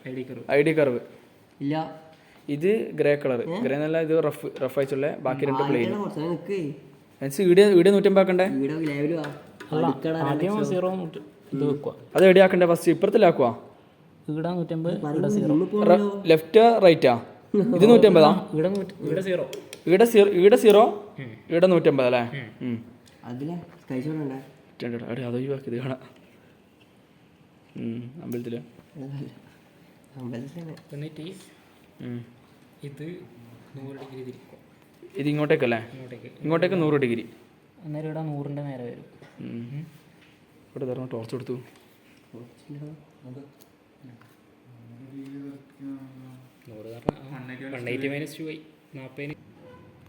I D curve ഇല്ല. ഇത് grey colour. Grey എന്നല്ല, ഇത് റഫ് അയച്ചുള്ള. ബാക്കി രണ്ട് പ്ലെയിൻ. വീഡിയോ 150 ആക്കണ്ടേ? അത് എവിടെ ആക്കണ്ടേ? ഫസ്റ്റ് ഇപ്പുറത്തിലാക്കുവാ. ലെഫ്റ്റ് റൈറ്റാ? ഇത് 150. ഇവിടെ 0 ഇവിടെ 150 അല്ലേ? അത് ഒഴിവാക്കിയത് കാണാം അമ്പലത്തില്. ഇത് ഇങ്ങോട്ടേക്കല്ലേ? ഇങ്ങോട്ടേക്ക് 100 ഡിഗ്രി. അന്നേരം ഇവിടെ 100ന്റെ നേരെ വരും. ഇവിടെ തരണം. ടോർച്ച് കൊടുത്തു.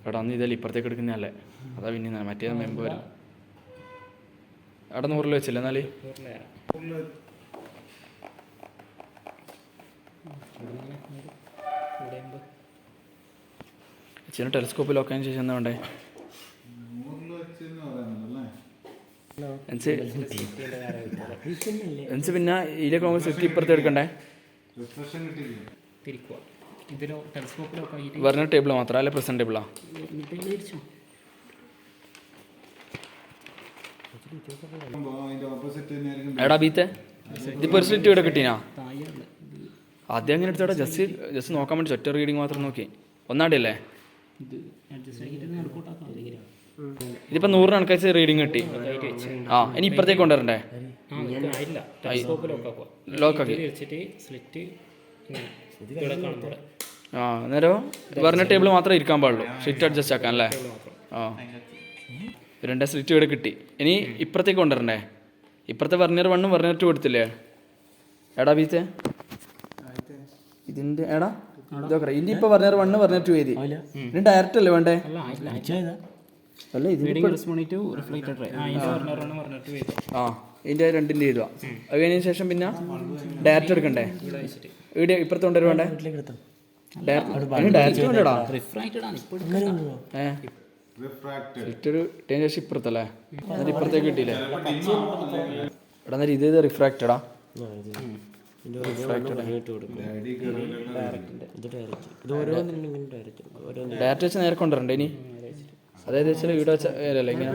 എടാ അന്ന് ഇതല്ലേ ഇപ്പുറത്തേക്ക് എടുക്കുന്നതല്ലേ? അതാ പിന്നെ മറ്റേ മെമ്പ് വരും. അവിടെ 100 വെച്ചില്ല എന്നാല്? ചില ടെലിസ്കോപ്പിൽ നോക്കാൻ ശേഷം എന്താ വേണ്ടേ? പിന്നെ ഇതിലേക്ക് നമുക്ക് സെറ്റ് ഇപ്പുറത്ത് എടുക്കണ്ടേ? വെർണർ ടേബിൾ മാത്രം അല്ലെ? പ്രസന്റ് ടേബിളാ? എടാ ബീത്തെ ഇതിപ്പോ ഒരു സ്ലിറ്റ് ഇവിടെ കിട്ടീനാ? ആദ്യം അങ്ങനെ എടുത്തോടെ ജസ്റ്റ് നോക്കാൻ വേണ്ടി ഒറ്റ റീഡിങ് മാത്രം നോക്കി. ഒന്നാടിയല്ലേ? ഇതിപ്പോ 100 കണക്കനുസരിച്ച് റീഡിങ് കിട്ടി. ഇനി ഇപ്പുറത്തേക്ക് കൊണ്ടുവരണ്ടേ? ലോക്കാക്കി. അന്നേരം വെർണർ ടേബിൾ മാത്രമേ ഇരിക്കാൻ പാടുള്ളൂ. സ്ലിറ്റ് അഡ്ജസ്റ്റ് ആക്കാൻ അല്ലേ? രണ്ട് സ്ലിറ്റ് ഇവിടെ കിട്ടി. ഇനി ഇപ്പുറത്തേക്ക് കൊണ്ടുവരണ്ടേ? ഇപ്പുറത്തെ വെർണിയർ 1 വെർണിയർ 2 എടുത്തില്ലേ? എടാ ബീത്തെ ഇതിന്റെ എടാ ഇതൊക്കെ ഇനി ഇപ്പൊ വെർണിയർ 1 വെർണിയർ 2 എഴുതി. ഇനി ഡയറക്റ്റ് അല്ലേ വേണ്ടേ? അല്ല ഇതിന്റെ രണ്ടിന്റെ എഴുതുക. അത് കഴിഞ്ഞതിന് ശേഷം പിന്നെ ഡയറക്റ്റ് എടുക്കണ്ടേ? ഇവിടെ ഇപ്പുറത്ത് കൊണ്ടുവരും വേണ്ടേ? ഡയറക്റ്റ് വേണ്ടടാ. ശേഷം ഇപ്പുറത്തല്ലേ? എന്നിട്ട് ഇപ്പുറത്തേക്ക് കിട്ടിയില്ലേ? എടാ എന്നിട്ട് ഇത് റിഫ്രാക്റ്റഡാ? ഡയറക്റ്റ് വെച്ച് നേരെ കൊണ്ടുവരണ്ടേ ഇനി? അതായത് വെച്ചാൽ ഇവിടെ വെച്ചാൽ ഇങ്ങനെ